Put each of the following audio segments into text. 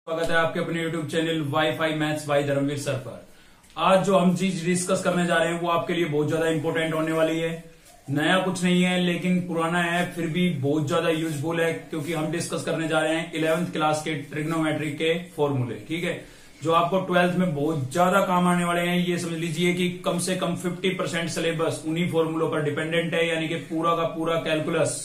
स्वागत है आपके अपने YouTube channel WiFi maths by Dharmveer sir पर। आज जो हम चीज डिस्कस करने जा रहे हैं वो आपके लिए बहुत ज्यादा इंपॉर्टेंट होने वाली है। नया कुछ नहीं है लेकिन पुराना है, फिर भी बहुत ज्यादा यूजफुल है क्योंकि हम डिस्कस करने जा रहे हैं 11th क्लास के ट्रिग्नोमेट्री के फॉर्मूले। ठीक है, जो आपको 12th में बहुत ज्यादा काम आने वाले हैं। ये समझ लीजिए कि कम से कम 50% सिलेबस उन्हीं फॉर्मूलों पर डिपेंडेंट है, यानी कि पूरा का पूरा कैलकुलस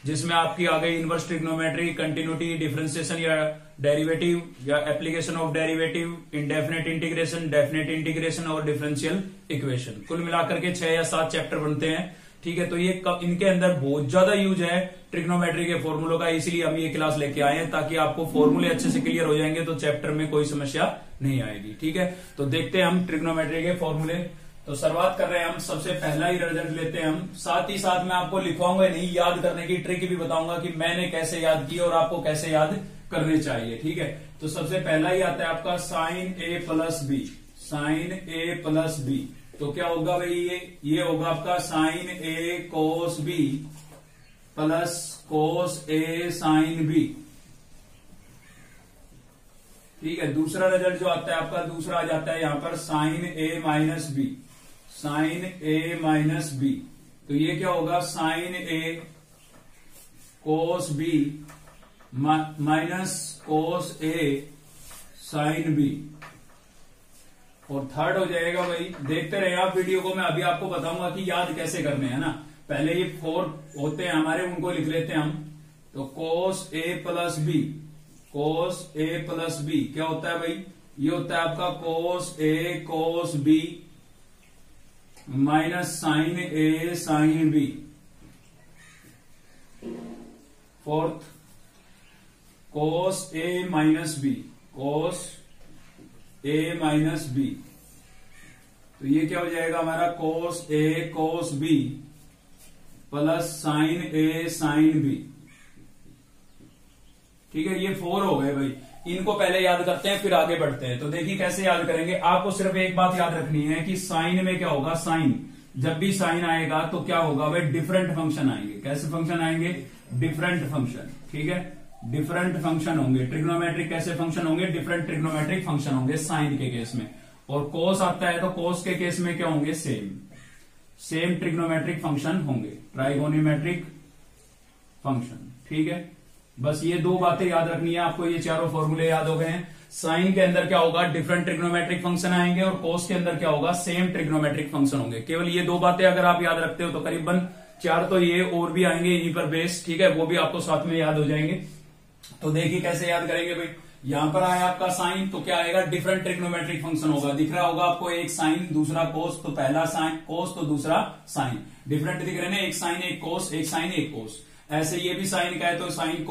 जिसमें आपकी आ गई इनवर्स ट्रिग्नोमेट्री, कंटिन्यूटी, डिफरेंशिएशन या डेरिवेटिव या application of derivative, indefinite integration, definite integration और डिफरेंशियल इक्वेशन। कुल मिलाकर के 6 या 7 चैप्टर बनते हैं। ठीक है, तो ये इनके अंदर बहुत ज्यादा यूज है ट्रिग्नोमेट्री के फॉर्मूलों का, इसीलिए हम ये क्लास लेके आए हैं ताकि आपको फॉर्मूले अच्छे से क्लियर हो जाएंगे तो चैप्टर में कोई समस्या नहीं आएगी। ठीक है, तो देखते हैं हम ट्रिग्नोमेट्री के फॉर्मूले। तो शुरुआत कर रहे हैं हम, सबसे पहला ही रिजल्ट लेते हैं हम। साथ ही साथ मैं आपको लिखवाऊंगा नहीं, याद करने की ट्रिक भी बताऊंगा कि मैंने कैसे याद की और आपको कैसे याद करने चाहिए। ठीक है, तो सबसे पहला ही आता है आपका साइन ए प्लस बी। साइन ए प्लस बी तो क्या होगा भाई, ये होगा आपका साइन ए कोस बी प्लस कोस ए साइन बी। ठीक है, दूसरा रिजल्ट जो आता है आपका, दूसरा आ जाता है यहां पर साइन ए माइनस बी। साइन ए माइनस बी तो ये क्या होगा, साइन ए कोस बी माइनस कोस ए साइन बी। और थर्ड हो जाएगा भाई, देखते रहे आप वीडियो को, मैं अभी आपको बताऊंगा कि याद कैसे करने हैं ना। पहले ये 4 होते हैं हमारे, उनको लिख लेते हैं हम। तो कोस ए प्लस बी, कोस ए प्लस बी क्या होता है भाई, ये होता है आपका कोस ए कोस बी माइनस साइन ए साइन बी। फोर्थ कोस ए माइनस बी, कोस ए माइनस बी तो ये क्या हो जाएगा हमारा, कोस ए कोस बी प्लस साइन ए साइन बी। ठीक है, ये 4 हो गए भाई। इनको पहले याद करते हैं फिर आगे बढ़ते हैं। तो देखिए कैसे याद करेंगे। आपको सिर्फ एक बात याद रखनी है कि साइन में क्या होगा, साइन जब भी साइन आएगा तो क्या होगा भाई, डिफरेंट फंक्शन आएंगे। कैसे फंक्शन आएंगे, डिफरेंट फंक्शन। ठीक है, डिफरेंट फंक्शन होंगे। ट्रिग्नोमेट्रिक कैसे फंक्शन होंगे, डिफरेंट ट्रिग्नोमेट्रिक फंक्शन होंगे साइन के केस में। और कोस आता है तो कोस के केस में क्या होंगे, सेम ट्रिग्नोमेट्रिक फंक्शन होंगे, ट्राइगोनोमेट्रिक फंक्शन। ठीक है, बस ये 2 बातें याद रखनी है आपको। ये चारों फॉर्मूले याद हो गए हैं। साइन के अंदर क्या होगा, डिफरेंट ट्रिग्नोमेट्रिक फंक्शन आएंगे और कोस के अंदर क्या होगा, सेम ट्रिग्नोमेट्रिक फंक्शन होंगे। केवल ये 2 बातें अगर आप याद रखते हो तो करीबन 4 तो ये और भी आएंगे इन्हीं पर बेस। ठीक है, वो भी आपको साथ में याद हो जाएंगे। तो देखिए कैसे याद करेंगे भाई। यहां पर आया आपका साइन तो क्या आएगा, डिफरेंट ट्रिग्नोमेट्रिक फंक्शन होगा। दिख रहा होगा आपको, एक साइन दूसरा कोस, तो पहला साइन कोस तो दूसरा साइन। डिफरेंट दिख रहे हैं, एक साइन एक कोस, एक साइन एक कोस। ऐसे ये भी साइन का है तो साइन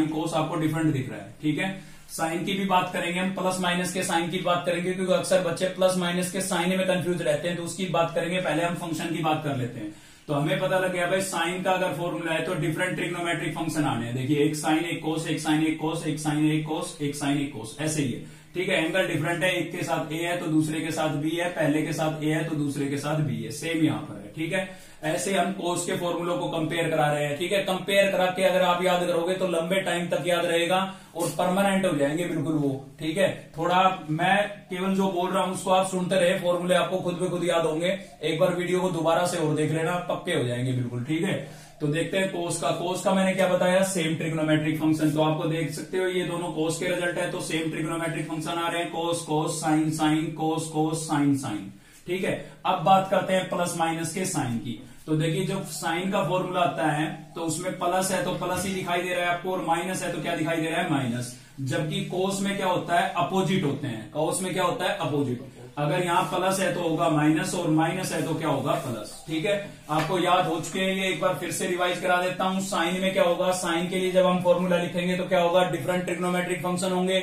कोस आपको डिफरेंट दिख रहा है। ठीक है, साइन की भी बात करेंगे हम, प्लस माइनस के साइन की बात करेंगे क्योंकि अक्सर बच्चे प्लस माइनस के साइन में कंफ्यूज रहते हैं, तो उसकी बात करेंगे। पहले हम फंक्शन की बात कर लेते हैं। तो हमें पता लग गया भाई, साइन का अगर फॉर्मूला है तो डिफरेंट ट्रिग्नोमेट्रिक फंक्शन आने हैं। देखिए एक साइन एक कोस, एक साइन एक कोस, एक साइन एक कोस, एक साइन एक कोस, ऐसे ही है। ठीक है, एंगल डिफरेंट है, एक के साथ ए है तो दूसरे के साथ बी है, पहले के साथ ए है तो दूसरे के साथ बी है, सेम यहां पर है। ठीक है, ऐसे हम कोस के फॉर्मूलों को कंपेयर करा रहे हैं। ठीक है, कंपेयर करा के अगर आप याद करोगे तो लंबे टाइम तक याद रहेगा और परमानेंट हो जाएंगे बिल्कुल वो। ठीक है, थोड़ा मैं केवल जो बोल रहा हूं उसको आप सुनते रहे, फॉर्मूले आपको खुद ब खुद याद होंगे। एक बार वीडियो को दोबारा से और देख लेना, पक्के हो जाएंगे बिल्कुल। ठीक है, तो देखते हैं कोस का मैंने क्या बताया, सेम ट्रिग्नोमेट्रिक फंक्शन। तो आपको देख सकते हो ये दोनों कोस के रिजल्ट है तो सेम ट्रिग्नोमेट्रिक फंक्शन आ रहे हैं, cos sine sine, cos sine sine. ठीक है, अब बात करते हैं प्लस माइनस के साइन की। तो देखिए जब साइन का फॉर्मूला आता है तो उसमें प्लस है तो प्लस ही दिखाई दे रहा है आपको, और माइनस है तो क्या दिखाई दे रहा है, माइनस। जबकि कोस में क्या होता है, अपोजिट होते हैं। कोस में क्या होता है, अपोजिट। अगर यहाँ प्लस है तो होगा माइनस और माइनस है तो क्या होगा, प्लस। ठीक है, आपको याद हो चुके हैं ये, एक बार फिर से रिवाइज करा देता हूं। साइन में क्या होगा, साइन के लिए जब हम फॉर्मूला लिखेंगे तो क्या होगा, डिफरेंट ट्रिग्नोमेट्रिक फंक्शन होंगे।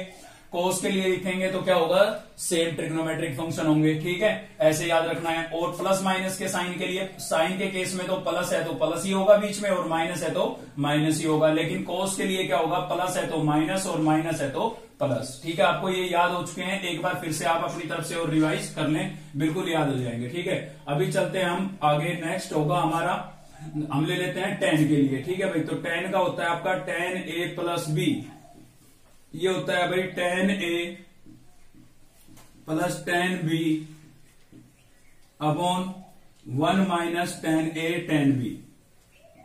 कोस के लिए लिखेंगे तो क्या होगा, सेम ट्रिग्नोमेट्रिक फंक्शन होंगे। ठीक है, ऐसे याद रखना है। और प्लस माइनस के साइन के लिए, साइन के केस में तो प्लस है तो प्लस ही होगा बीच में, और माइनस है तो माइनस ही होगा। लेकिन कोस के लिए क्या होगा, प्लस है तो माइनस और माइनस है तो प्लस। ठीक है, आपको ये याद हो चुके हैं। एक बार फिर से आप अपनी तरफ से और रिवाइज कर लें, बिल्कुल याद हो जाएंगे। ठीक है, अभी चलते हैं हम आगे। नेक्स्ट होगा हमारा, हम ले लेते हैं tan के लिए। ठीक है भाई, तो tan का होता है आपका tan a प्लस बी ये होता है भाई tan A plus tan B upon 1 minus tan A tan B,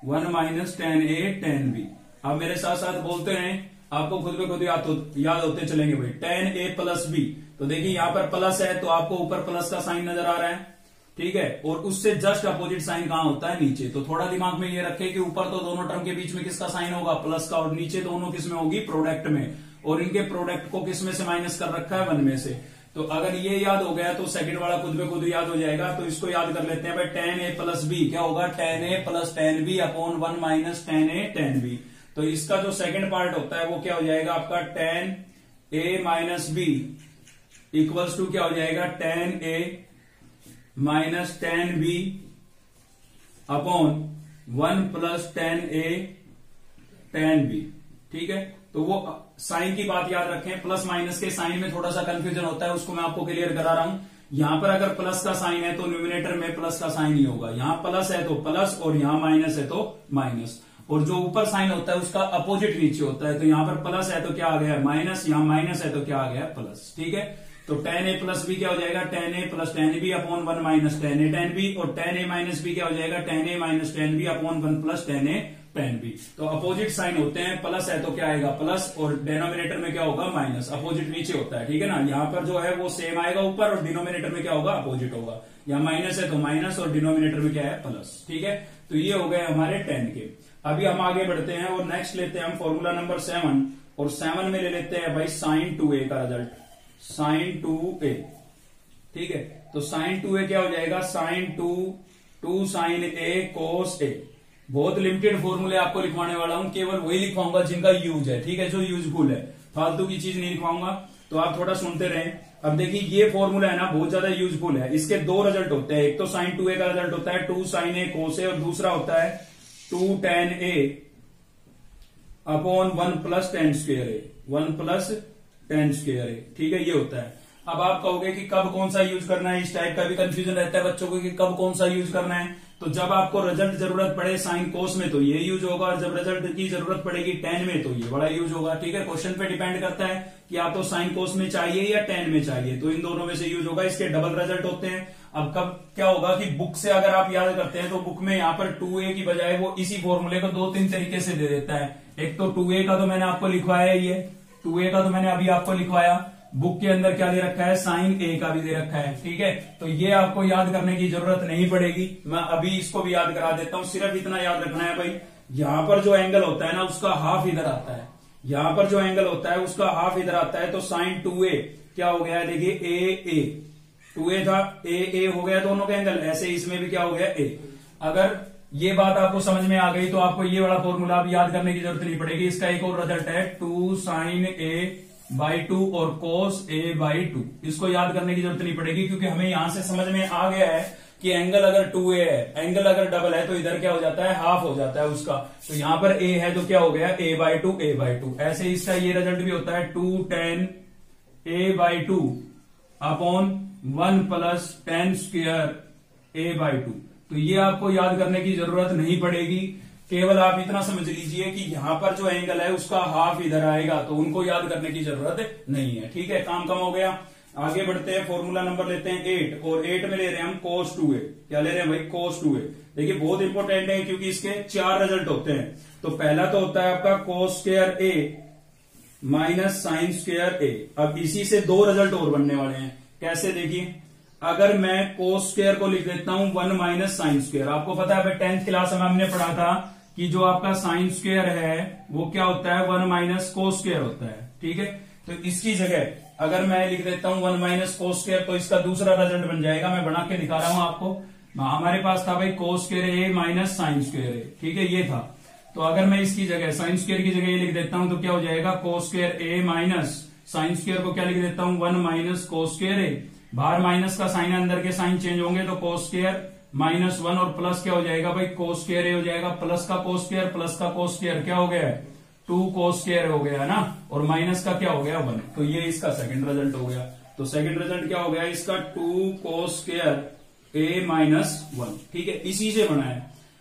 1 minus tan A tan B। अब मेरे साथ साथ बोलते हैं, आपको खुद पे खुद याद होते चलेंगे भाई। tan A प्लस B, तो देखिए यहां पर प्लस है तो आपको ऊपर प्लस का साइन नजर आ रहा है, ठीक है, और उससे जस्ट अपोजिट साइन कहां होता है, नीचे। तो थोड़ा दिमाग में ये रखे कि ऊपर तो दोनों टर्म के बीच में किसका साइन होगा, प्लस का, और नीचे दोनों किस में होगी, प्रोडक्ट में, और इनके प्रोडक्ट को किस में से माइनस कर रखा है, 1 में से। तो अगर ये याद हो गया तो सेकंड वाला खुद पे खुद याद हो जाएगा। तो इसको याद कर लेते हैं भाई, tan A प्लस B क्या होगा, tan A plus tan B upon 1 minus tan A tan B। तो इसका जो सेकंड पार्ट होता है वो क्या हो जाएगा आपका, tan A minus B equals to क्या हो जाएगा, tan A minus tan B upon 1 plus tan A tan B, ठीक है। तो वो साइन की बात याद रखें, प्लस माइनस के साइन में थोड़ा सा कंफ्यूजन होता है, उसको मैं आपको क्लियर करा रहा हूं। यहां पर अगर प्लस का साइन है तो न्यूमिनेटर में प्लस का साइन ही होगा, यहां प्लस है तो प्लस और यहां माइनस है तो माइनस, और जो ऊपर साइन होता है उसका अपोजिट नीचे होता है। तो यहां पर प्लस है तो क्या आ गया, माइनस, यहां माइनस है तो क्या आ गया, प्लस, ठीक है। तो tan A प्लस B क्या हो जाएगा, tan A plus tan B upon 1 minus tan A tan B, और tan A माइनस B क्या हो जाएगा, tan A minus tan B upon 1 plus tan A tan B। तो अपोजिट साइन होते हैं, प्लस है तो क्या आएगा, प्लस, और डिनोमिनेटर में क्या होगा, माइनस, अपोजिट नीचे होता है, ठीक है ना। यहाँ पर जो है वो सेम आएगा ऊपर, और डिनोमिनेटर में क्या होगा, अपोजिट होगा। यहाँ माइनस है तो माइनस, और डिनोमिनेटर में क्या है, प्लस, ठीक है। तो ये हो गए हमारे tan के। अभी हम आगे बढ़ते हैं और नेक्स्ट लेते हैं हम फॉर्मूला नंबर 7, और 7 में ले लेते हैं भाई sin 2a का रिजल्ट, sin 2a, ठीक है। तो sin 2a क्या हो जाएगा, sin 2 sin a cos a। बहुत लिमिटेड फॉर्मूले आपको लिखवाने वाला हूं, केवल वही लिखवाऊंगा जिनका यूज है, ठीक है, जो यूजफुल है, फालतू की चीज नहीं लिखवाऊंगा। तो आप थोड़ा सुनते रहें। अब देखिए ये फॉर्मूला है ना, बहुत ज्यादा यूजफुल है। इसके 2 रिजल्ट होते हैं, एक तो sin 2a का रिजल्ट होता है 2 sin a cos a, और दूसरा होता है 2 tan a upon 1 plus tan square a, 1 plus tan square a, ठीक है, ये होता है। अब आप कहोगे कि कब कौन सा यूज करना है, इस टाइप का भी कंफ्यूजन रहता है बच्चों को कि कब कौन सा यूज करना है। तो जब आपको रिजल्ट जरूरत पड़े साइन कोस में तो ये यूज होगा, और जब रिजल्ट की जरूरत पड़ेगी tan में तो ये बड़ा यूज होगा, ठीक है। क्वेश्चन पे डिपेंड करता है कि आपको साइन कोस में चाहिए या tan में चाहिए, तो इन दोनों में से यूज होगा। इसके डबल रिजल्ट होते हैं। अब कब क्या होगा कि बुक से अगर आप याद करते हैं तो बुक में यहाँ पर 2a की बजाय वो इसी फॉर्मूले को 2-3 तरीके से दे देता है। एक तो 2a का तो मैंने आपको लिखवाया ही है, 2a का तो मैंने अभी आपको लिखवाया। बुक के अंदर क्या दे रखा है, साइन a का भी दे रखा है, ठीक है। तो ये आपको याद करने की जरूरत नहीं पड़ेगी, मैं अभी इसको भी याद करा देता हूं। सिर्फ इतना याद रखना है भाई, यहां पर जो एंगल होता है ना उसका हाफ इधर आता है, यहां पर जो एंगल होता है उसका हाफ इधर आता है। तो साइन 2a क्या हो गया, देखिए a 2a था, a हो गया दोनों का एंगल, ऐसे इसमें भी क्या हो गया a। अगर ये बात आपको समझ में आ गई तो आपको ये वाला फॉर्मूला भी याद करने की जरूरत नहीं पड़ेगी। इसका एक और रिजल्ट है 2 sin a बाई 2 और cos a बाई 2। इसको याद करने की जरूरत नहीं पड़ेगी, क्योंकि हमें यहां से समझ में आ गया है कि एंगल अगर 2a है, एंगल अगर डबल है तो इधर क्या हो जाता है, हाफ हो जाता है उसका। तो यहां पर a है तो क्या हो गया, a बाई 2 a बाई 2। ऐसे इसका ये रिजल्ट भी होता है 2 tan a by 2 upon 1 plus tan square a by 2। तो ये आपको याद करने की जरूरत नहीं पड़ेगी, केवल आप इतना समझ लीजिए कि यहां पर जो एंगल है उसका हाफ इधर आएगा, तो उनको याद करने की जरूरत नहीं है, ठीक है। काम कम हो गया। आगे बढ़ते हैं, फॉर्मूला नंबर लेते हैं 8, और 8 में ले रहे हैं हम cos 2a। क्या ले रहे हैं भाई, cos 2a। देखिए बहुत इंपॉर्टेंट है क्योंकि इसके 4 रिजल्ट होते हैं। तो पहला तो होता है आपका cos square a minus sine square a। अब इसी से 2 रिजल्ट और बनने वाले हैं। कैसे, देखिए अगर मैं cos स्क्वायर को लिख देता हूं 1 माइनस साइन स्क्वायर। आपको पता है 10th क्लास में हमने पढ़ा था कि जो आपका साइन स्क्वायर है वो क्या होता है, 1 माइनस कोस स्क्वायर होता है, ठीक है। तो इसकी जगह अगर मैं लिख देता हूं 1 माइनस कोस स्क्वायर तो इसका दूसरा रिजल्ट बन जाएगा। मैं बना के दिखा रहा हूं आपको। हमारे पास था भाई कोस स्क्वायर ए माइनस साइन स्क्वायर ए, ठीक है, ये था। तो अगर मैं इसकी जगह साइन स्क्वायर की जगह ये लिख देता हूं तो क्या हो जाएगा, कोस स्क्वायर ए माइनस साइन स्क्वायर को क्या लिख देता हूं, 1 माइनस कोस स्क्वायर ए। बाहर माइनस का साइन है, अंदर के साइन चेंज होंगे तो कोस स्क्वायर माइनस 1 और प्लस क्या हो जाएगा भाई, कोस स्क्वायर ए हो जाएगा। प्लस का कोस स्क्वायर, प्लस का कोस स्क्वायर क्या हो गया, 2 कोस स्क्वायर हो गया ना, और माइनस का क्या हो गया 1। तो ये इसका सेकंड रिजल्ट हो गया। तो सेकंड रिजल्ट क्या हो गया इसका, 2 कोस स्क्वायर ए माइनस 1, ठीक है, इसी से बना है।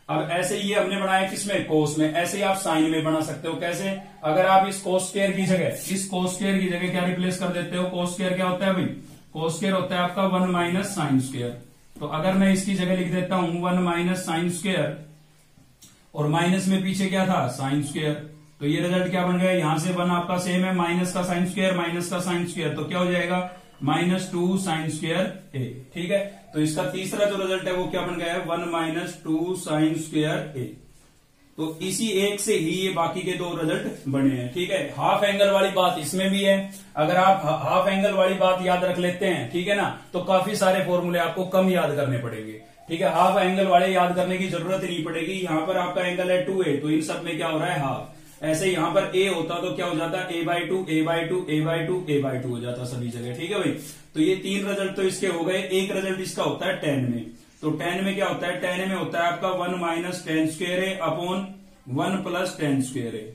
अब ऐसे ये हमने बनाया किसमें, कोस में, ऐसे ही आप साइन में बना सकते हो। कैसे, अगर आप इस कोस स्क्वायर की जगह, इस कोस स्क्वायर की जगह क्या रिप्लेस कर देते हो, कोस स्क्वायर क्या होता है भाई, कोस स्क्वायर होता है आपका 1 माइनस साइन स्क्वायर। तो अगर मैं इसकी जगह लिख देता हूं 1 माइनस साइन स्क्वायर, और माइनस में पीछे क्या था, साइन स्क्वायर, तो ये रिजल्ट क्या बन गया, यहां से 1 आपका सेम है, माइनस का साइन स्क्वायर, माइनस का साइन स्क्वायर, तो क्या हो जाएगा -2 साइन स्क्वायर ए। ठीक है, तो इसका तीसरा जो रिजल्ट है वो क्या बन गया है, 1 - 2 साइन स्क्वायर ए। तो इसी एक से ही ये बाकी के दो रिजल्ट बने हैं। ठीक है, हाफ एंगल वाली बात इसमें भी है। अगर आप हाफ एंगल वाली बात याद रख लेते हैं, ठीक है ना, तो काफी सारे फॉर्मूले आपको कम याद करने पड़ेंगे। ठीक है, हाफ एंगल वाले याद करने की जरूरत ही नहीं पड़ेगी। यहां पर आपका एंगल है 2a, तो इन सब में क्या हो रहा है, हाफ। ऐसे यहां पर a होता तो क्या हो जाता, a/2 a/2 a/2 a/2 हो जाता सभी जगह। ठीक है भाई, तो ये तीन रिजल्ट तो इसके हो गए। एक रिजल्ट इसका होता है tan में। तो tan में क्या होता है, tan में होता है आपका 1 माइनस tan स्क्वायर ए अपॉन 1 प्लस tan स्क्वायर ए।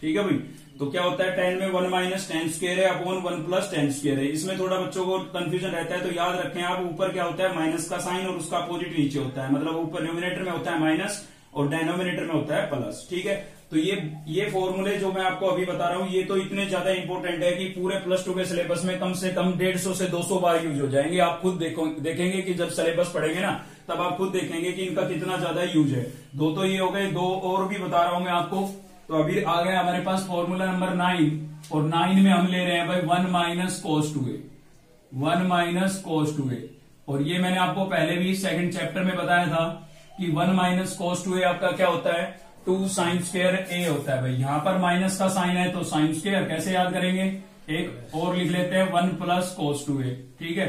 ठीक है भाई, तो क्या होता है tan में 1 माइनस tan स्क्वायर ए अपॉन 1 प्लस tan स्क्वायर ए। इसमें थोड़ा बच्चों को कंफ्यूजन रहता है, तो याद रखें आप, ऊपर क्या होता है माइनस का साइन और उसका अपोजिट नीचे होता है, मतलब ऊपर न्यूमिनेटर में होता है माइनस और डिनोमिनेटर में होता है प्लस। ठीक है, तो ये फॉर्मूले जो मैं आपको अभी बता रहा हूं, ये तो इतने ज्यादा इंपॉर्टेंट है कि पूरे +2 के सिलेबस में कम से कम 150 से 200 बार यूज हो जाएंगे। आप खुद देखेंगे कि जब सिलेबस पढ़ेंगे ना, तब आप खुद देखेंगे कि इनका कितना ज्यादा यूज है। दो तो ये हो गए, दो और भी बता रहा हूं मैं आपको। तो अभी आ गया हमारे पास फॉर्मूला नंबर 9, और 9 में हम ले रहे हैं भाई 1 minus cos 2a, 1 minus cos 2a। और ये मैंने आपको पहले भी सेकंड चैप्टर में बताया था कि 1 माइनस cos 2a आपका क्या होता है, 2 साइन स्क्वायर ए होता है भाई। यहां पर माइनस का साइन है तो साइन स्क्वायर, कैसे याद करेंगे, एक और लिख लेते हैं 1 प्लस cos 2a। ठीक है,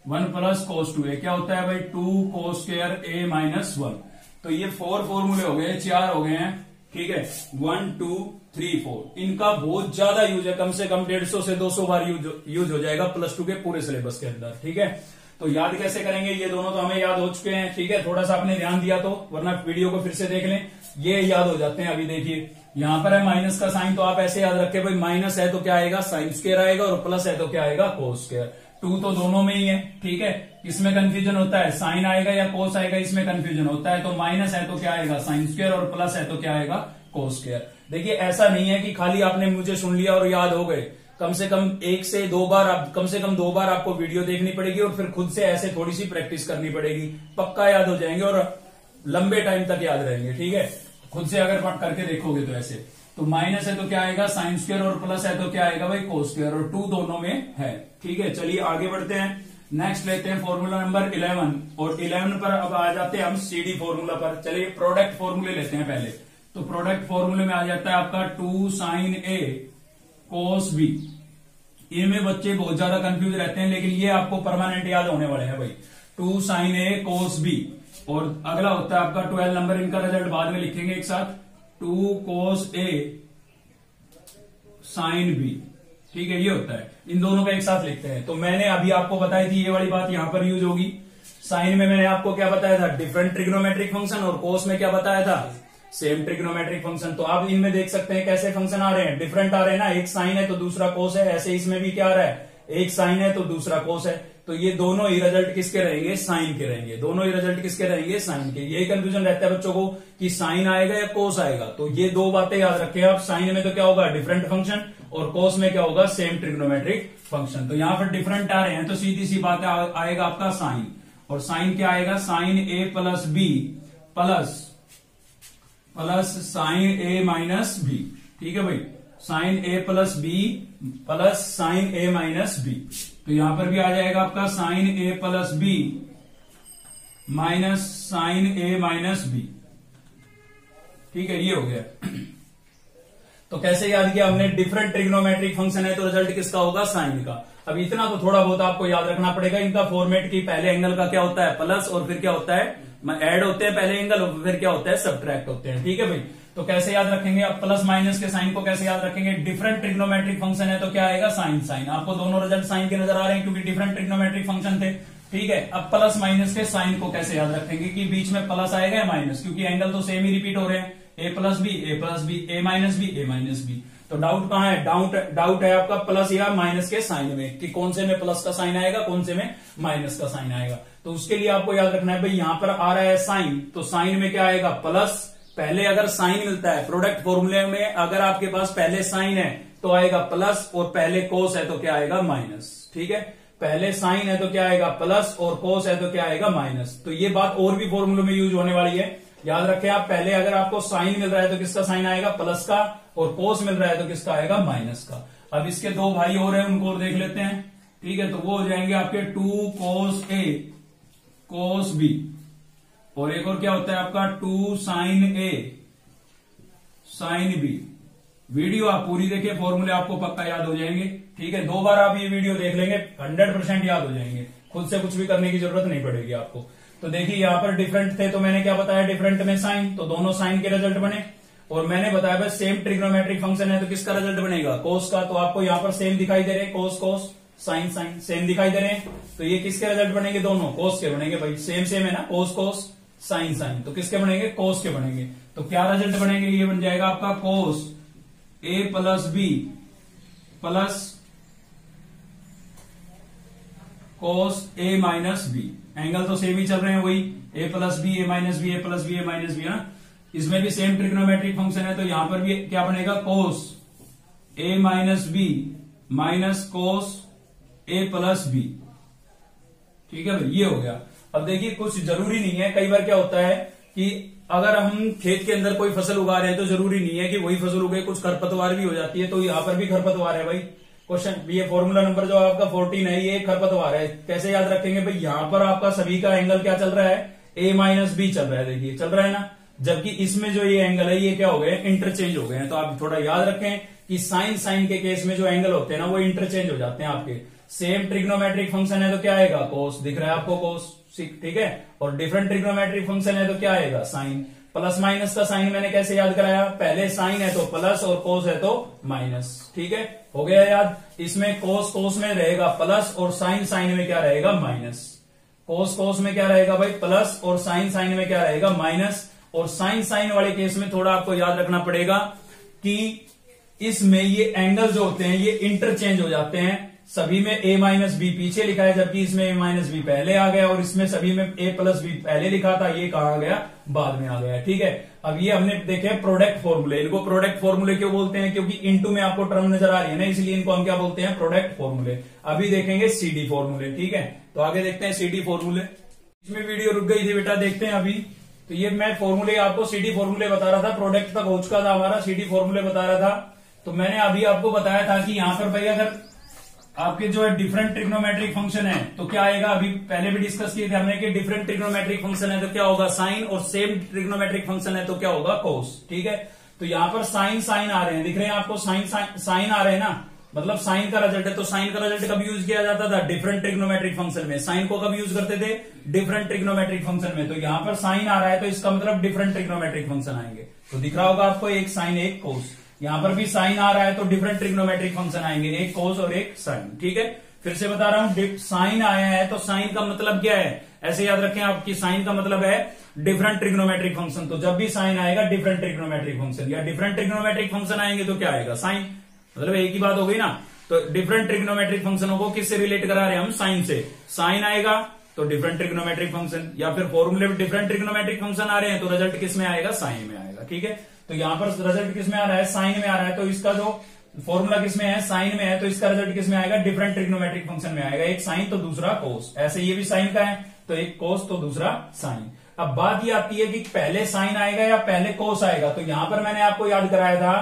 1 प्लस cos 2a क्या होता है भाई, 2 cos स्क्वायर a माइनस 1। तो ये 4 फॉर्मूले हो गए, 4 हो गए हैं। ठीक है, 1 2 3 4, इनका बहुत ज्यादा यूज है, कम से कम 150 से 200 बार यूज हो जाएगा +2 के पूरे सिलेबस के अंदर। ठीक है, तो याद कैसे करेंगे, ये दोनों तो हमें याद हो चुके हैं। ठीक है, थोड़ा सा आपने ध्यान दिया तो, वरना वीडियो को फिर से देख लें, ये याद हो जाते हैं। अभी देखिए यहां पर है माइनस का साइन, तो आप ऐसे याद रखें भाई, माइनस है तो क्या आएगा, साइन स्क्वायर आएगा, और प्लस है तो क्या आएगा, कोस स्क्वायर। 2 तो दोनों में ही है। ठीक है, इसमें कंफ्यूजन होता है, साइन आएगा या कोस आएगा, इसमें कंफ्यूजन होता है। तो माइनस है तो क्या आएगा, साइन स्क्वायर, और प्लस है तो क्या आएगा, कोस स्क्वायर। देखिए ऐसा नहीं है कि खाली आपने मुझे सुन लिया और याद हो गए। कम से कम 1 से 2 बार, कम से कम 2 बार आपको वीडियो देखनी पड़ेगी, और फिर खुद से ऐसे थोड़ी सी प्रैक्टिस करनी पड़ेगी, पक्का याद हो जाएंगे और लंबे टाइम तक याद रहेंगे। ठीक है, खुद से अगर करके देखोगे तो ऐसे। तो माइनस है तो क्या आएगा, साइन स्क्वायर, और प्लस है तो क्या आएगा भाई, कोस स्क्वायर, और 2 दोनों में है। ठीक है, चलिए आगे बढ़ते हैं। नेक्स्ट लेते हैं फॉर्मूला नंबर 11, और 11 पर अब आ जाते हैं हम CD फॉर्मूला पर। चलिए प्रोडक्ट फॉर्मूले लेते हैं पहले। तो प्रोडक्ट फॉर्मूले में आ जाता है आपका 2 साइन A cos B। इनमें बच्चे बहुत ज्यादा कंफ्यूज रहते हैं, लेकिन ये आपको परमानेंट याद होने वाले हैं भाई, 2 साइन A cos B। और अगला होता है आपका 12 नंबर, इनका रिजल्ट बाद में लिखेंगे एक साथ, 2 cos A साइन B। ठीक है, ये होता है, इन दोनों का एक साथ लिखते हैं। तो मैंने अभी आपको बताई थी ये वाली बात यहां पर यूज होगी। साइन में मैंने आपको क्या बताया था, डिफरेंट ट्रिग्नोमेट्रिक फंक्शन, और कोस में क्या बताया था, सेम ट्रिग्नोमेट्रिक फंक्शन। तो आप इनमें देख सकते हैं कैसे फंक्शन आ रहे हैं, डिफरेंट आ रहे हैं ना, एक साइन है तो दूसरा कोस है। ऐसे इसमें भी क्या आ रहा है, एक साइन है तो दूसरा कोस है। तो ये दोनों ही रिजल्ट किसके रहेंगे, साइन के रहेंगे। दोनों ही रिजल्ट किसके रहेंगे, साइन के। यही कंफ्यूजन रहता है बच्चों को कि साइन आएगा या कोस आएगा। तो ये दो बातें याद रखें आप, साइन में तो क्या होगा, डिफरेंट फंक्शन, और कोस में क्या होगा, सेम ट्रिग्नोमेट्रिक फंक्शन। तो यहां पर डिफरेंट आ रहे हैं तो सीधी सी बात आएगा आपका साइन, और साइन क्या आएगा, sine A plus B plus sine A minus B। ठीक है भाई, sine A plus B plus sine A minus B। तो यहां पर भी आ जाएगा आपका sine A plus B minus sine A minus B। ठीक है, ये हो गया। तो कैसे याद किया हमने, डिफरेंट ट्रिग्नोमेट्रिक फंक्शन है तो रिजल्ट किसका होगा, साइन का। अब इतना तो थोड़ा बहुत आपको याद रखना पड़ेगा इनका फॉर्मेट, की पहले एंगल का क्या होता है, प्लस, और फिर क्या होता है, ऐड होते हैं पहले एंगल, और फिर क्या होता है, सब्ट्रैक्ट होते हैं। ठीक है भाई, तो कैसे याद रखेंगे, अब प्लस माइनस के साइन को कैसे याद रखेंगे, डिफरेंट ट्रिग्नोमेट्रिक फंक्शन है तो क्या आएगा, साइन। साइन आपको दोनों रिजल्ट साइन के नजर आ रहे हैं क्योंकि डिफरेंट ट्रिग्नोमेट्रिक फंक्शन थे। ठीक है, अब प्लस माइनस के साइन को कैसे याद रखेंगे कि बीच में प्लस आएगा या माइनस, क्योंकि एंगल तो सेम ही रिपीट हो रहे हैं, A plus B, A plus B, A minus B, A minus B. तो डाउट कहाँ है, डाउट है आपका प्लस या माइनस के साइन में, कि कौन से में प्लस का साइन आएगा, कौन से में माइनस का साइन आएगा। तो उसके लिए आपको याद रखना है भाई यहां पर आ रहा है साइन, तो साइन में क्या आएगा प्लस। पहले अगर साइन मिलता है प्रोडक्ट फॉर्मूले में, अगर आपके पास पहले साइन है तो आएगा प्लस, और पहले कोस है तो क्या आएगा माइनस। ठीक है, पहले साइन है तो क्या आएगा प्लस, और कोस है तो क्या आएगा माइनस। तो ये बात और भी फॉर्मूले में यूज होने वाली है, याद रखें आप। पहले अगर आपको साइन मिल रहा है तो किसका साइन आएगा प्लस का, और कोस मिल रहा है तो किसका आएगा माइनस का। अब इसके दो भाई और हैं, उनको और देख लेते हैं। ठीक है, तो वो हो जाएंगे आपके 2 cos A cos B, और एक और क्या होता है आपका 2 sin A sin B। Video आप पूरी देखिए, फॉर्मूले आपको पक्का याद हो जाएंगे। ठीक है, 2 बार आप ये वीडियो देख लेंगे 100% याद हो जाएंगे, खुद से कुछ भी करने की जरूरत नहीं पड़ेगी आपको। तो देखिए यहाँ पर डिफरेंट थे, तो मैंने क्या बताया, डिफरेंट में साइन, तो दोनों साइन के रिजल्ट बने। और मैंने बताया भाई सेम ट्रिग्नोमेट्रिक फंक्शन है तो किसका रिजल्ट बनेगा, कोस का। तो आपको यहाँ पर सेम दिखाई दे रहे हैं, कोस कोस साइन साइन सेम दिखाई दे रहे हैं, तो ये किसके रिजल्ट बनेंगे, दोनों कोस के बनेंगे भाई, सेम सेम है ना, कोस कोस साइन साइन, तो किसके बनेंगे, कोस के बनेंगे। तो क्या रिजल्ट बनेंगे, ये बन जाएगा आपका cos A plus B plus cos A minus B. Angle तो सेम ही चल रहे हैं वही, A plus B, A minus B, A plus B, A minus B, है। इसमें भी सेम ट्रिग्नोमेट्रिक फंक्शन है, तो यहां पर भी क्या बनेगा, cos A minus B minus cos A plus B. ठीक है भाई, ये हो गया। अब देखिए कुछ जरूरी नहीं है, कई बार क्या होता है कि अगर हम खेत के अंदर कोई फसल उगा रहे हैं तो जरूरी नहीं है कि वही फसल उगे, कुछ खरपतवार भी हो जाती है। तो यहां पर भी खरपतवार है भाई। क्वेश्चन ये फॉर्मूला नंबर जो आपका 14 है, ये खरपतवार है। कैसे याद रखेंगे भाई, यहां पर आपका सभी का एंगल क्या चल रहा है, A माइनस बी चल रहा है, देखिए चल रहा है ना। जबकि इसमें जो ये एंगल है ये क्या हो गए, इंटरचेंज हो गए हैं। तो आप थोड़ा याद रखें कि साइन साइन के केस में जो एंगल होते हैं ना, वो इंटरचेंज हो जाते हैं आपके। सेम ट्रिग्नोमेट्रिक फंक्शन है तो क्या आएगा, कोस, दिख रहा है आपको कोस, ठीक है। और डिफरेंट ट्रिग्नोमेट्रिक फंक्शन है तो क्या आएगा, साइन। प्लस माइनस का साइन मैंने कैसे याद कराया, पहले साइन है तो प्लस और कोस है तो माइनस। ठीक है, हो गया याद। इसमें कोस कोस में रहेगा प्लस, और साइन साइन में क्या रहेगा, माइनस। कोस कोस में क्या रहेगा भाई, प्लस, और साइन साइन में क्या रहेगा, माइनस। और साइन साइन वाले केस में थोड़ा आपको याद रखना पड़ेगा कि इसमें ये एंगल जो होते हैं ये इंटरचेंज हो जाते हैं। सभी में A माइनस बी पीछे लिखा है, जबकि इसमें A माइनस बी पहले आ गया, और इसमें सभी में A प्लस बी पहले लिखा था, ये कहाँ आ गया, बाद में आ गया। ठीक है, अब ये हमने देखे प्रोडक्ट फॉर्मूले। इनको प्रोडक्ट फॉर्मूले क्यों बोलते हैं, क्योंकि इनटू में आपको टर्म नजर आ रही है ना, इसलिए इनको हम क्या बोलते हैं, प्रोडक्ट फॉर्मूले। अभी देखेंगे CD फॉर्मूले। ठीक है, तो आगे देखते हैं CD फॉर्मूले। इसमें वीडियो रुक गई थी बेटा, देखते हैं अभी। तो ये मैं फॉर्मूले आपको CD फॉर्मूले बता रहा था, प्रोडक्ट तक हो चुका था हमारा, CD फॉर्मूले बता रहा था। तो मैंने अभी आपको बताया था कि यहां पर भाई अगर आपके जो है डिफरेंट ट्रिग्नोमेट्रिक फंक्शन है तो क्या आएगा, अभी पहले भी डिस्कस किए थे हमने कि डिफरेंट ट्रिग्नोमेट्रिक फंक्शन है तो क्या होगा, साइन, और सेम ट्रिग्नोमेट्रिक फंक्शन है तो क्या होगा, कोस। ठीक है, तो यहां पर साइन साइन आ रहे हैं, दिख रहे हैं आपको, साइन साइन आ रहे हैं ना, मतलब साइन का रिजल्ट है। तो साइन का रिजल्ट कब यूज किया जाता था, डिफरेंट ट्रिग्नोमेट्रिक फंक्शन में। साइन को कब यूज करते थे, डिफरेंट ट्रिग्नोमेट्रिक फंक्शन में। तो यहां पर साइन आ रहा है तो इसका मतलब डिफरेंट ट्रिग्नोमेट्रिक फंक्शन आएंगे। तो दिख रहा होगा आपको, एक साइन एक कोस। यहां पर भी साइन आ रहा है तो डिफरेंट ट्रिग्नोमेट्रिक फंक्शन आएंगे, एक कोस और एक साइन। ठीक है, फिर से बता रहा हूं, साइन आया है तो साइन का मतलब क्या है, ऐसे याद रखें आपकी, साइन का मतलब है डिफरेंट ट्रिग्नोमेट्रिक फंक्शन। तो जब भी साइन आएगा डिफरेंट ट्रिग्नोमेट्रिक फंक्शन, या डिफरेंट ट्रिग्नोमेट्रिक फंक्शन आएंगे तो क्या आएगा, साइन। मतलब एक ही बात हो गई ना। तो डिफरेंट ट्रिग्नोमेट्रिक फंक्शनों को किससे रिलेट करा रहे हैं हम, साइन से। साइन आएगा तो डिफरेंट ट्रिग्नोमेट्रिक फंक्शन, या फिर फॉर्मूले में डिफरेंट ट्रिग्नोमेट्रिक फंक्शन आ रहे हैं तो रिजल्ट किस में आएगा, साइन में आएगा। ठीक है, तो यहां पर रिजल्ट किस में आ रहा है, साइन में आ रहा है। तो इसका जो फॉर्मूला किसमें है, साइन में है, तो इसका रिजल्ट किसमें आएगा, डिफरेंट ट्रिग्नोमेट्रिक फंक्शन में आएगा। एक साइन तो दूसरा कोस। ऐसे ये भी साइन का है तो एक कोस तो दूसरा साइन। अब बात ये आती है कि पहले साइन आएगा या पहले कोस आएगा। तो यहां पर मैंने आपको याद कराया था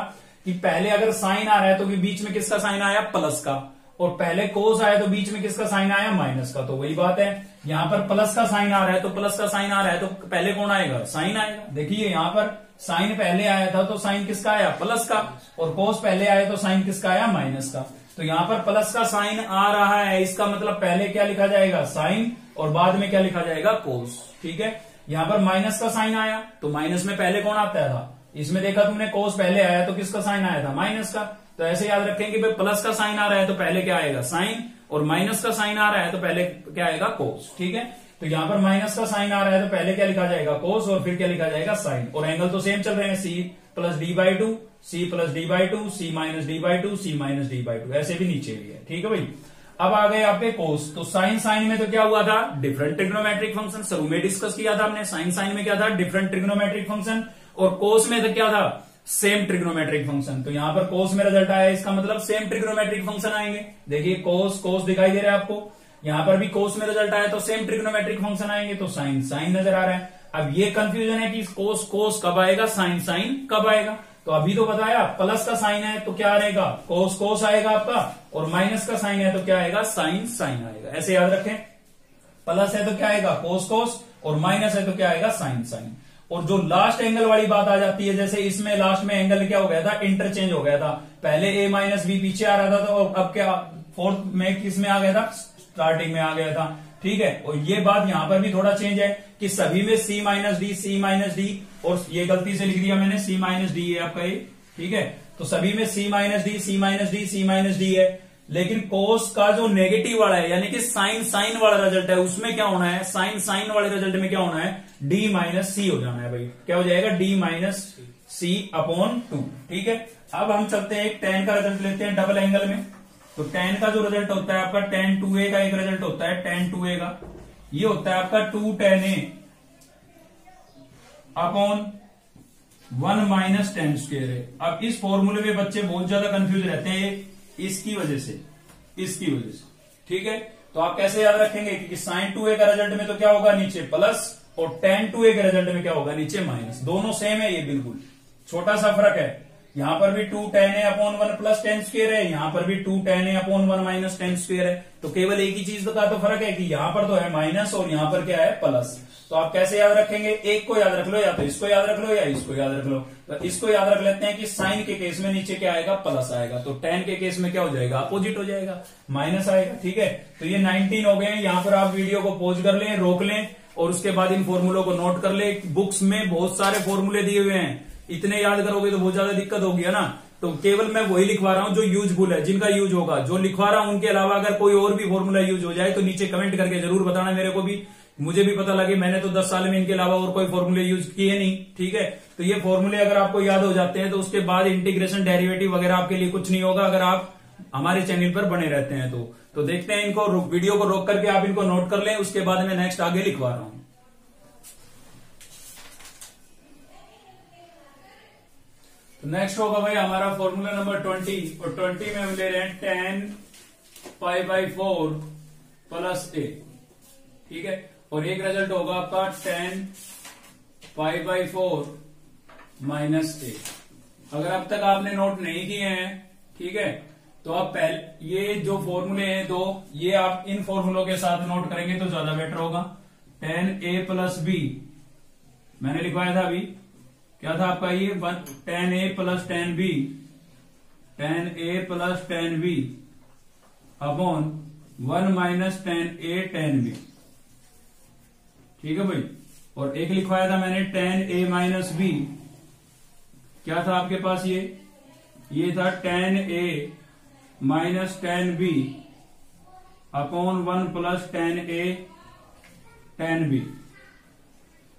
कि पहले अगर साइन आ रहा है तो बीच में किसका साइन आया, प्लस का, और पहले कोस आया तो बीच में किसका साइन आया, माइनस का। तो वही बात है, यहां पर प्लस का साइन आ रहा है तो प्लस का साइन आ रहा है तो पहले कौन आएगा, साइन आएगा। देखिए यहां पर साइन पहले आया था तो साइन किसका आया, प्लस का, और कोस पहले आया तो साइन किसका आया, माइनस का। तो यहां पर प्लस का साइन आ रहा है, इसका मतलब पहले क्या लिखा जाएगा, साइन, और बाद में क्या लिखा जाएगा, कोस। ठीक है, यहां पर माइनस का साइन आया तो माइनस में पहले कौन आता था, इसमें देखा तुमने, कोस पहले आया तो किसका साइन आया था, माइनस का। तो ऐसे याद रखें कि भाई प्लस का साइन आ रहा है तो पहले क्या आएगा, साइन, और माइनस का साइन आ रहा है तो पहले क्या आएगा, कोस। ठीक है, तो यहां पर माइनस का साइन आ रहा है तो पहले क्या लिखा जाएगा, कोस, और फिर क्या लिखा जाएगा, साइन। और एंगल तो सेम चल रहे हैं, C plus D by two, C plus D by two, C minus D by two, C minus D by two, ऐसे भी नीचे भी है। ठीक है भाई। अब आ गए आपके कोस। तो साइन साइन में तो क्या हुआ था, डिफरेंट ट्रिग्नोमेट्रिक फंक्शन शुरू में डिस्कस किया था हमने। साइन साइन में क्या था, डिफरेंट ट्रिग्नोमेट्रिक फंक्शन। और कोस में तो क्या था, सेम ट्रिग्नोमेट्रिक फंक्शन। तो यहां पर कोस में रिजल्ट आया, इसका मतलब सेम ट्रिग्नोमेट्रिक फंक्शन आएंगे। देखिए कोस कोस दिखाई दे रहा है आपको, यहां पर भी कोस में रिजल्ट आया तो सेम ट्रिग्नोमेट्रिक फंक्शन आएंगे। तो साइन साइन नजर आ रहा है। अब ये कंफ्यूजन है कि कोस कोस कब आएगा, साइन साइन कब आएगा। तो अभी तो बताया प्लस का साइन है तो क्या रहेगा, कोस कोस आएगा आपका, और माइनस का साइन है तो क्या आएगा, साइन साइन आएगा। ऐसे याद रखें, प्लस है तो क्या आएगा, कोस कोस, और माइनस है तो क्या आएगा, साइन साइन। और जो लास्ट एंगल वाली बात आ जाती है, जैसे इसमें लास्ट में एंगल क्या हो गया था, इंटरचेंज हो गया था। पहले a माइनस बी पीछे आ रहा था, तो अब क्या फोर्थ में किस में आ गया था, स्टार्टिंग में आ गया था। ठीक है। और ये बात यहां पर भी थोड़ा चेंज है कि सभी में c माइनस डी, सी माइनस डी, और ये गलती से लिख दिया मैंने c माइनस डी है आपका ये। ठीक है। तो सभी में c माइनस डी, सी माइनस डी, सी माइनस डी है। लेकिन कोस का जो नेगेटिव वाला है, यानी कि साइन साइन वाला रिजल्ट है, उसमें क्या होना है, साइन साइन वाले रिजल्ट में क्या होना है, d माइनस सी हो जाना है भाई। क्या हो जाएगा, d माइनस सी अपॉन 2। ठीक है। अब हम चलते हैं एक tan का रिजल्ट लेते हैं डबल एंगल में। तो tan का जो रिजल्ट होता है आपका, tan 2a का एक रिजल्ट होता है, tan 2a का ये होता है आपका 2 tan a upon 1 minus tan square है। अब इस फॉर्मूले में बच्चे बहुत ज्यादा कंफ्यूज रहते हैं इसकी वजह से, इसकी वजह से। ठीक है। तो आप कैसे याद रखेंगे, क्योंकि साइन 2a का रिजल्ट में तो क्या होगा, नीचे प्लस, और tan 2a के रिजल्ट में क्या होगा, नीचे माइनस। दोनों सेम है, ये बिल्कुल छोटा सा फर्क है। यहां पर भी 2 tan a upon 1 plus tan square है, यहां पर भी 2 tan a upon 1 minus tan square है। तो केवल एक ही चीज का तो फर्क है कि यहां पर तो है माइनस और यहां पर क्या है, प्लस। तो आप कैसे याद रखेंगे, एक को याद रख लो, या तो इसको याद रख लो या इसको याद रख लो। तो इसको याद रख लेते हैं कि साइन के केस में नीचे क्या आएगा, प्लस आएगा। तो tan के केस में क्या हो जाएगा, अपोजिट हो जाएगा, माइनस आएगा। ठीक है। तो ये 19 हो गए। यहां पर आप वीडियो को पॉज कर लें, रोक लें, और उसके बाद इन फॉर्मूलों को नोट कर ले। बुक्स में बहुत सारे फॉर्मूले दिए हुए हैं, इतने याद करोगे तो बहुत ज्यादा दिक्कत होगी, है ना। तो केवल मैं वही लिखवा रहा हूं जो यूजफुल है, जिनका यूज होगा। जो लिखवा रहा हूं उनके अलावा अगर कोई और भी फॉर्मूला यूज हो जाए तो नीचे कमेंट करके जरूर बताना मेरे को भी, मुझे भी पता लगे। मैंने तो 10 साल में इनके अलावा और कोई फॉर्मूले यूज किए नहीं। ठीक है। तो ये फॉर्मूले अगर आपको याद हो जाते हैं तो उसके बाद इंटीग्रेशन, डेरिवेटिव वगैरह आपके लिए कुछ नहीं होगा, अगर आप हमारे चैनल पर बने रहते हैं तो देखते हैं इनको, वीडियो को रोक करके आप इनको नोट कर लें, उसके बाद मैं नेक्स्ट आगे लिखवा रहा हूं। तो नेक्स्ट होगा भाई हमारा फॉर्मूला नंबर 20, और 20 में हम ले रहे हैं tan π/4 प्लस a। ठीक है। और एक रिजल्ट होगा आपका tan π/4 माइनस a। अगर अब तक आपने नोट नहीं किए हैं, ठीक है, तो आप पहले ये जो फॉर्मूले हैं दो, ये आप इन फॉर्मूलों के साथ नोट करेंगे तो ज्यादा बेटर होगा। tan a प्लस b मैंने लिखवाया था अभी, क्या था आपका ये, tan a plus tan b, tan a plus tan b upon 1 minus tan a tan b। ठीक है भाई। और एक लिखवाया था मैंने tan a माइनस b, क्या था आपके पास ये था tan a minus tan b upon 1 plus tan a tan b।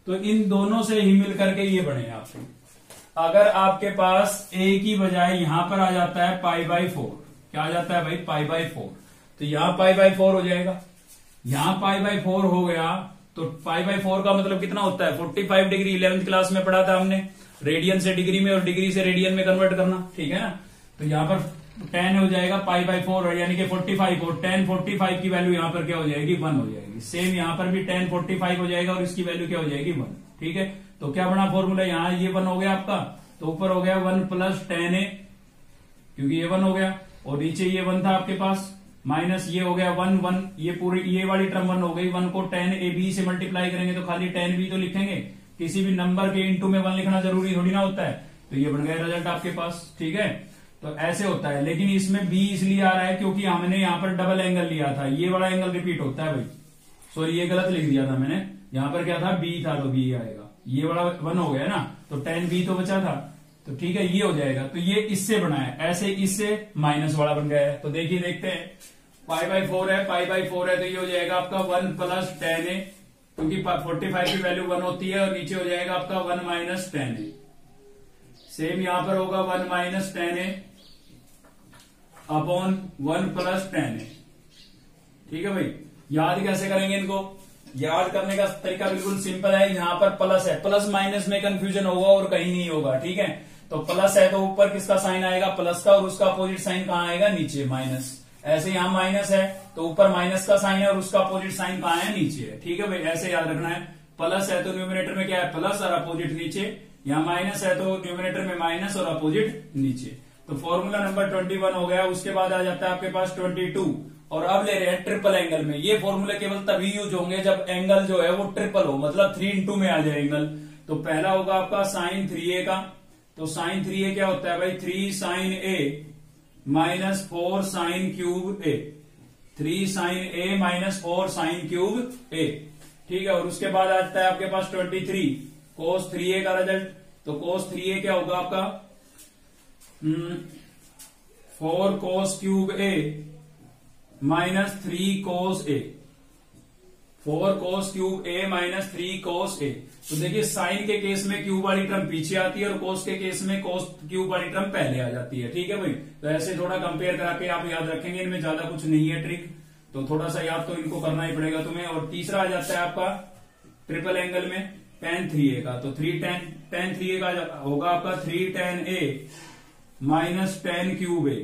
तो इन दोनों से ही मिल करके ये बने आपको। अगर आपके पास a की बजाय यहां पर आ जाता है π/4, क्या आ जाता है भाई, π/4, तो यहां π/4 हो जाएगा। यहां π/4 हो गया तो π/4 का मतलब कितना होता है, 45 डिग्री। 11th क्लास में पढ़ा था हमने, रेडियन से डिग्री में और डिग्री से रेडियन में कन्वर्ट करना। ठीक है ना। तो यहां पर tan हो जाएगा π/4, यानी कि 45, और tan 45 की वैल्यू यहां पर क्या हो जाएगी, 1 हो जाएगी। सेम यहां पर भी tan 45 हो जाएगा और इसकी वैल्यू क्या हो जाएगी, 1। ठीक है। तो क्या बना फॉर्मूला, यहां ये 1 हो गया आपका, तो ऊपर हो गया 1 प्लस tan a, क्योंकि ये 1 हो गया, और नीचे ये 1 था आपके पास, माइनस ये हो गया 1, ये पूरी ये वाली टर्म 1 हो गई। 1 को tan a b से मल्टीप्लाई करेंगे तो खाली tan b तो लिखेंगे, किसी भी नंबर के इंटू में 1 लिखना जरूरी थोड़ी ना होता है। तो ये बन गया रिजल्ट आपके पास। ठीक है। तो ऐसे होता है, लेकिन इसमें b इसलिए आ रहा है क्योंकि हमने यहाँ पर डबल एंगल लिया था, ये वाला एंगल रिपीट होता है भाई। सॉरी, ये गलत लिख दिया था मैंने, यहाँ पर क्या था, b था तो b आएगा। ये वाला 1 हो गया ना, तो tan b तो बचा था, तो ठीक है, ये हो जाएगा। तो ये इससे बना है, ऐसे इससे माइनस वाला बन गया है। तो देखिए, देखते हैं, π/4 है, π/4 है, तो ये हो जाएगा आपका 1 प्लस tan a, क्योंकि 45 की वैल्यू 1 होती है, और नीचे हो जाएगा आपका 1 माइनस tan a। सेम यहां पर होगा 1 माइनस टेन ए अपॉन 1 प्लस टेन ए। ठीक है भाई, याद कैसे करेंगे इनको? याद करने का तरीका बिल्कुल सिंपल है। यहां पर प्लस है, प्लस माइनस में कंफ्यूजन होगा और कहीं नहीं होगा। ठीक है, तो प्लस है तो ऊपर किसका साइन आएगा? प्लस का, और उसका अपोजिट साइन कहां आएगा? नीचे, माइनस। ऐसे यहां माइनस है तो ऊपर माइनस का साइन है और उसका अपोजिट साइन कहां है? नीचे है। ठीक है भाई, ऐसे याद रखना है। प्लस है तो न्यूमिनेटर में क्या है? प्लस और अपोजिट नीचे। यहां माइनस है तो न्यूमिनेटर में माइनस और अपोजिट नीचे। तो फॉर्मूला नंबर 21 हो गया। उसके बाद आ जाता है आपके पास 22, और अब ले रहे हैं ट्रिपल एंगल में। ये फॉर्मूले केवल तभी यूज होंगे जब एंगल जो है वो ट्रिपल हो, मतलब 3 into में आ जाए एंगल। तो पहला होगा आपका साइन 3a का। तो साइन 3a क्या होता है भाई? 3 sine a minus 4 sine cube a। 3 sine a minus 4 sine cube a। ठीक है, और उसके बाद आता है आपके पास 23 कोस 3a का रिजल्ट। तो कोस 3a क्या होगा आपका? 4 cos cube a minus 3 cos A. 4 cos cube A minus 3 कोस ए। तो देखिए साइन के केस में क्यूब वाली टर्म पीछे आती है और कोस के केस में कोस क्यूब वाली टर्म पहले आ जाती है। ठीक है भाई, तो ऐसे थोड़ा कंपेयर करा के आप याद रखेंगे। इनमें ज्यादा कुछ नहीं है ट्रिक, तो थोड़ा सा याद तो इनको करना ही पड़ेगा तुम्हें। और तीसरा आ जाता है आपका ट्रिपल एंगल में tan 3a का। तो tan 3a का होगा आपका 3 tan a minus tan cube a.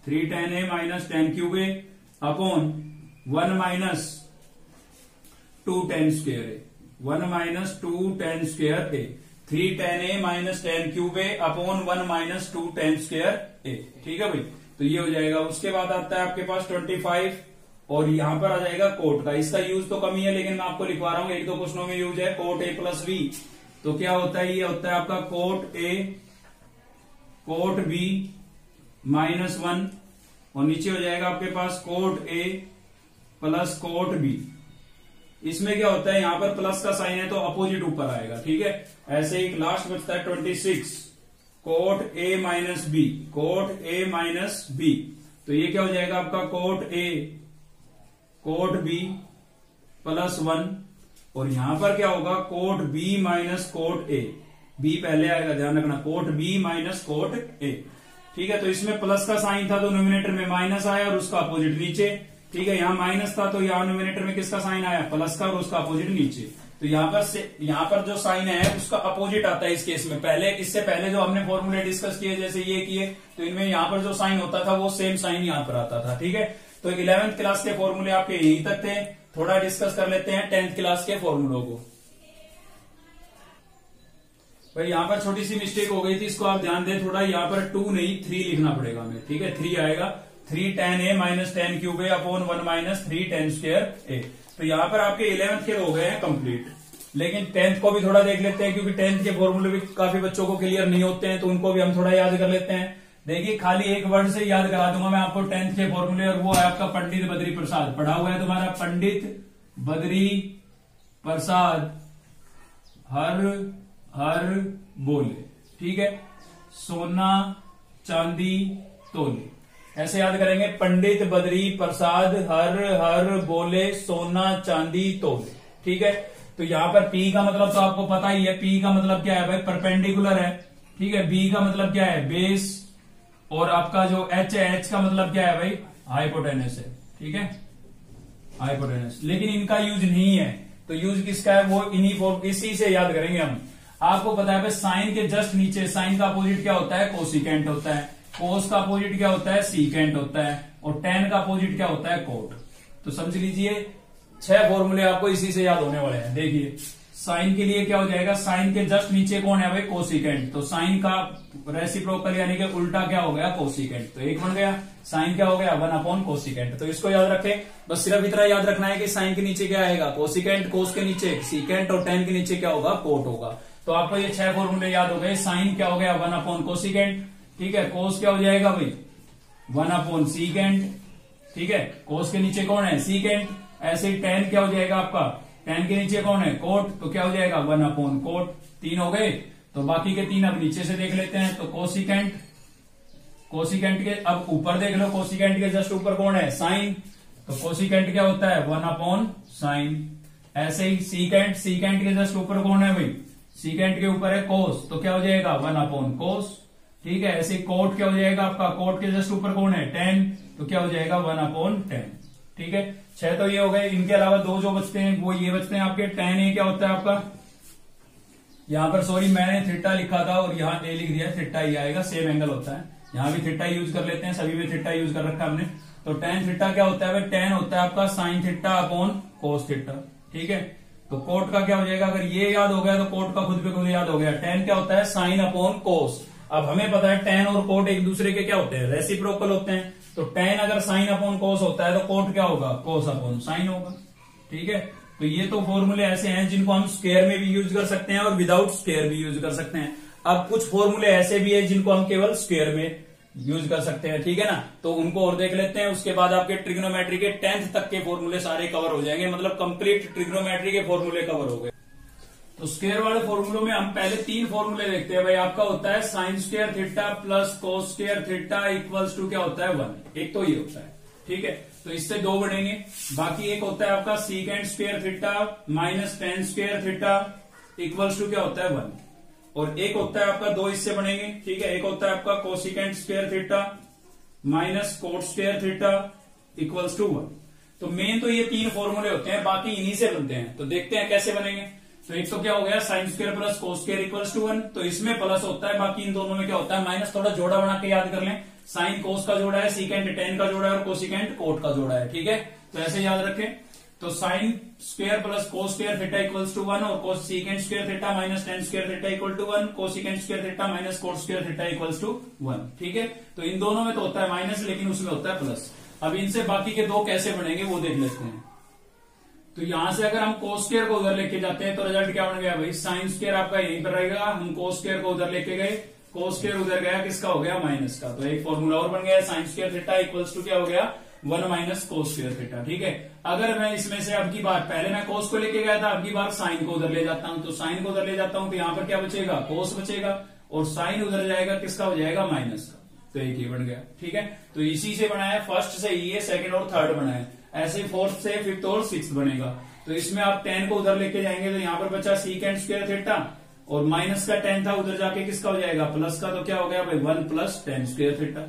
3 tan a minus tan cube A upon 1 minus 2 tan square a. 1 minus 2 tan square a. 3 tan a minus tan cube A upon 1 minus 2 tan square a. ठीक है भाई, तो ये हो जाएगा। उसके बाद आता है आपके पास 25, और यहां पर आ जाएगा कोट का। इसका यूज तो कम ही है, लेकिन मैं आपको लिखवा रहा हूं, 1-2 क्वेश्चनों में यूज है। कोट ए प्लस बी, तो क्या होता है? ये होता है आपका कोट ए कोट बी माइनस 1, और नीचे हो जाएगा आपके पास cot a plus cot b. इसमें क्या होता है? यहां पर प्लस का साइन है तो अपोजिट ऊपर आएगा। ठीक है, ऐसे ही लास्ट बचता है 26 cot A minus B. Cot A minus B, तो ये क्या हो जाएगा आपका? कोट ए कोट बी प्लस 1, और यहां पर क्या होगा? Cot B minus cot A. B पहले आएगा, ध्यान रखना। Cot B minus cot A. ठीक है, तो इसमें प्लस का साइन था तो न्यूमिनेटर में माइनस आया और उसका अपोजिट नीचे। ठीक है, यहां माइनस था तो यहां न्यूमिनेटर में किसका साइन आया? प्लस का, और उसका अपोजिट नीचे। तो यहां पर जो साइन है उसका अपोजिट आता है इस केस में। पहले, इससे पहले जो हमने फॉर्मूले डिस्कस किए जैसे ये किए, तो इनमें यहां पर जो साइन होता था वो सेम साइन यहां पर आता था। ठीक है, तो 11th क्लास के फॉर्मूले आपके यहीं तक थे। थोड़ा डिस्कस कर लेते हैं 10th क्लास के फॉर्मूलों को। भाई यहां पर छोटी सी मिस्टेक हो गई थी, इसको आप ध्यान दें थोड़ा। यहां पर 2 नहीं 3 लिखना पड़ेगा हमें। ठीक है, 3 आएगा। 3 tan a minus tan cube A upon 1 minus 3 tan square A. तो यहां पर आपके 11th के हो गए हैं कंप्लीट। लेकिन 10th को भी थोड़ा देख लेते हैं, क्योंकि 10th के फॉर्मूले भी काफी बच्चों को क्लियर नहीं होते हैं, तो उनको भी हम थोड़ा याद कर लेते हैं। देखिए, खाली एक वर्ड से याद करा दूंगा मैं आपको 10th के फॉर्मूले, और वो है आपका पंडित बद्री प्रसाद। पढ़ा हुआ है तुम्हारा पंडित बद्री प्रसाद हर बोले। ठीक है, सोना चांदी तोले, ऐसे याद करेंगे। पंडित बद्री प्रसाद हर बोले सोना चांदी तोले। ठीक है, तो यहां पर P का मतलब तो आपको पता ही है। P का मतलब क्या है भाई? परपेंडिकुलर है। ठीक है, B का मतलब क्या है? बेस, और आपका जो H है, H का मतलब क्या है भाई? हाइपोटेनस है। ठीक है, हाइपोटेनस। लेकिन इनका यूज नहीं है, तो यूज किसका है? वो इसी से याद करेंगे हम। आपको पता है भाई, साइन के जस्ट नीचे साइन का अपोजिट क्या होता है? कोसिकेंट होता है। कोस का अपोजिट क्या होता है? सीकेंट होता है। और टेन का अपोजिट क्या होता है? कोट। तो समझ लीजिए 6 फॉर्मूले आपको इसी से याद होने वाले हैं। देखिए, साइन के लिए क्या हो जाएगा? साइन के जस्ट नीचे कौन है भाई? कोसिकेंट। तो साइन का रेसिप्रोकल यानी कि उल्टा क्या हो गया? कोसिकेंट। तो एक बन गया। साइन क्या हो गया? 1 अपॉन कोसिकेंट। तो इसको याद रखें। बस सिर्फ इतना याद रखना है कि साइन के नीचे क्या आएगा? कोसिकेंट। कोस के नीचे सीकेंट, और टेन के नीचे क्या होगा? कोट होगा। तो आपको ये 6 फॉर्मूले याद हो गए। साइन क्या हो गया? 1 अपॉन कोसिकेंट। ठीक है, कोस क्या हो जाएगा भाई? 1 अपॉन सीकेंट। ठीक है, कोस के नीचे कौन है? सीकेंट। ऐसे ही टेन क्या हो जाएगा आपका? टेन के नीचे कौन है? कोट। तो क्या हो जाएगा? 1 अपॉन कोट। 3 हो गए। तो बाकी के 3 अब नीचे से देख लेते हैं। तो कोसिकेंट, कोसिकेंट के अब ऊपर देख लो। कोसिकेंट के जस्ट ऊपर कौन है? साइन। तो कोसिकेंट क्या होता है? 1 अपॉन साइन। ऐसे ही सीकेंट, सीकेंट के जस्ट ऊपर कौन है भाई? सीकेंट के ऊपर है कोस। तो क्या हो जाएगा? 1 अपॉन कोस। ठीक है। ऐसे कोट क्या हो जाएगा आपका, कोट के जस्ट ऊपर कौन है 10, तो क्या हो जाएगा 1/10। ठीक है, 6 तो ये हो गए। इनके अलावा 2 जो बचते हैं वो ये बचते हैं आपके tan a क्या होता है आपका, यहाँ पर सॉरी मैंने थीटा लिखा था और यहाँ a लिख दिया, थीटा ही आएगा, सेम एंगल होता है। यहाँ भी थीटा यूज कर लेते हैं, सभी में थीटा यूज कर रखा है हमने। तो tan थीटा क्या होता है भाई, tan होता है आपका sin theta upon cos theta. ठीक है, तो कोट का क्या हो जाएगा, अगर ये याद हो गया तो कोट का खुद पे खुद याद हो गया। tan क्या होता है sin अपॉन cos। अब हमें पता है tan और कोट एक दूसरे के क्या होते हैं, रेसिप्रोकल होते हैं। तो tan अगर sin अपॉन cos होता है तो कोट क्या होगा, cos अपॉन sin होगा। ठीक है, तो ये तो फॉर्मूले ऐसे हैं जिनको हम स्क्वायर में भी यूज कर सकते हैं और विदाउट स्क्वायर भी यूज कर सकते हैं। अब कुछ फॉर्मूले ऐसे भी है जिनको हम केवल स्क्वायर में यूज कर सकते हैं। ठीक है ना, तो उनको और देख लेते हैं। उसके बाद आपके ट्रिग्नोमेट्री के 10th तक के फॉर्मूले सारे कवर हो जाएंगे, मतलब कंप्लीट ट्रिग्नोमेट्री के फॉर्मूले कवर हो गए। तो स्क्वायर वाले फॉर्मूलों में हम पहले 3 फॉर्मूले देखते हैं भाई। आपका होता है sine square theta plus cos square theta equals to क्या होता है 1। एक तो ये होता है। ठीक है, तो इससे 2 बढ़ेंगे। बाकी एक होता है आपका secant square theta minus tan square theta equals to क्या होता है 1। और एक होता है आपका 2 इससे बढ़ेंगे। ठीक है, एक होता है आपका cosecant square theta minus cot square theta equals to 1। तो मेन तो ये 3 फॉर्मूले होते हैं, बाकी इन्हीं से बनते हैं। तो देखते हैं कैसे बनेंगे। तो एक तो क्या हो गया sine square plus cos square equals to 1, तो इसमें प्लस होता है, बाकी इन दोनों में क्या होता है माइनस। थोड़ा जोड़ा बना के याद कर लें, साइन कोस का जोड़ा है, सीकेंड टेन का जोड़ा है और कोसिकेंड कोट का जोड़ा है। ठीक है, तो ऐसे याद रखें। तो sine square plus cos square theta equals to 1 और cos secant square theta minus tan square theta equal to 1, cosecant square theta minus cot square theta equals to 1। ठीक है, तो इन दोनों में तो होता है माइनस, लेकिन उसमें होता है प्लस। अब इनसे बाकी के 2 कैसे बनेंगे वो देख लेते हैं। तो यहां से अगर हम कोस स्क्वायर को उधर लेके जाते हैं तो रिजल्ट क्या बन गया भाई, साइन स्क्वायर आपका यहीं पर रहेगा। हम कोस स्क्वायर को उधर लेके गए, कोस स्क्वायर उधर गया, किसका हो गया माइनस का। तो एक फॉर्मूला और बन गया, sine square theta equals to क्या हो गया 1 माइनस कोस स्क्वायर थीटा। ठीक है, अगर मैं इसमें से अब की बार, पहले मैं कोस को लेके गया था, अब की बार साइन को उधर ले जाता हूं। तो साइन को उधर ले जाता हूं तो यहाँ पर क्या बचेगा, कोस बचेगा, और साइन उधर जाएगा, किसका हो जाएगा माइनस का। तो एक ये बन गया। ठीक है, तो इसी से बनाया, फर्स्ट से ये, सेकंड और थर्ड बनाया, ऐसे फोर्थ से फिफ्थ और सिक्स्थ बनेगा। तो इसमें आप 10 को उधर लेके जाएंगे तो यहाँ पर बचा सीकेंड स्क्वायर थीटा, और माइनस का 10 था, उधर जाके किसका हो जाएगा प्लस का। तो क्या हो गया भाई 1 प्लस टेन स्क्वायर थीटा।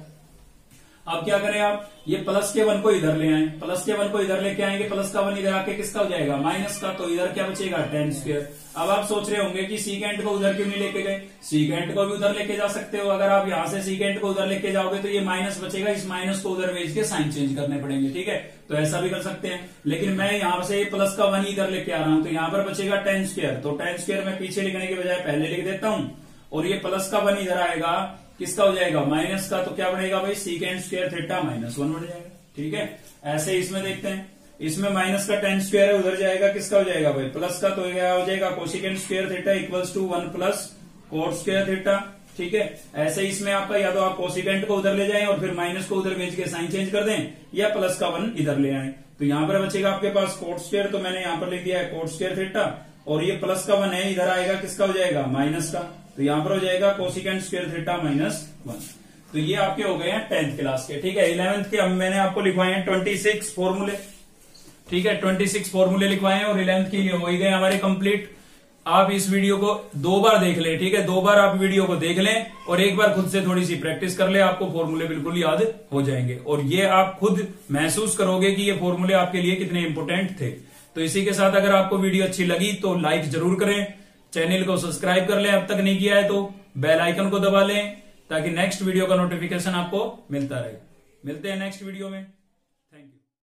अब क्या करें आप, ये प्लस के 1 को इधर ले आए, प्लस के 1 को इधर लेके आएंगे, प्लस का 1 इधर आके किसका हो जाएगा माइनस का। तो इधर क्या बचेगा टेन स्क्वायर। अब आप सोच रहे होंगे कि सीकेंड को उधर क्यों नहीं लेके गए, सीकेंड को भी उधर लेके जा सकते हो। अगर आप यहां से सीकेंड को उधर लेके जाओगे तो ये माइनस बचेगा, इस माइनस को उधर भेज के साइन चेंज करने पड़ेंगे। ठीक है, तो ऐसा भी कर सकते हैं। लेकिन मैं यहां से प्लस का 1 इधर लेके आ रहा हूं, तो यहाँ पर बचेगा टेन स्क्वायर। तो टेन स्क्वायर मैं पीछे लिखने के बजाय पहले लिख देता हूं, और ये प्लस का 1 इधर आएगा, किसका हो जाएगा माइनस का। तो क्या बनेगा भाई सीकेंड स्क्वायर थीटा माइनस 1 बन जाएगा। ठीक है, ऐसे इसमें देखते हैं, इसमें माइनस का टेन स्क्वायर है, उधर जाएगा, किसका हो जाएगा भाई प्लस का। तो क्या हो जाएगा cosecant square theta equals to 1 plus cot square theta. ठीक है, ऐसे इसमें आपका या तो आप कोसिकेंड को उधर ले जाएं और फिर माइनस को उधर भेज के साइन चेंज कर दें, या प्लस का 1 इधर ले आए। तो यहाँ पर बचेगा आपके पास कोट स्क्वायर, तो मैंने यहाँ पर लिख दिया है कोट स्क्वायर थीटा, और ये प्लस का 1 है, इधर आएगा, किसका हो जाएगा माइनस का। तो यहाँ पर हो जाएगा कोसिकेंड स्क्वायर थीटा माइनस 1। तो ये आपके हो गए हैं 10th क्लास के। ठीक है, 11th के मैंने आपको लिखवाए हैं 26 फॉर्मूले। ठीक है, 26 फॉर्मूले लिखवाए हैं और 11th के लिए हो ही गए हमारे कंप्लीट। आप इस वीडियो को 2 बार देख लें। ठीक है, 2 बार आप वीडियो को देख लें और एक बार खुद से थोड़ी सी प्रैक्टिस कर ले, आपको फॉर्मूले बिल्कुल याद हो जाएंगे, और ये आप खुद महसूस करोगे कि ये फॉर्मूले आपके लिए कितने इंपोर्टेंट थे। तो इसी के साथ अगर आपको वीडियो अच्छी लगी तो लाइक जरूर करें, चैनल को सब्सक्राइब कर लें अब तक नहीं किया है तो, बेल आइकन को दबा लें ताकि नेक्स्ट वीडियो का नोटिफिकेशन आपको मिलता रहे। मिलते हैं नेक्स्ट वीडियो में।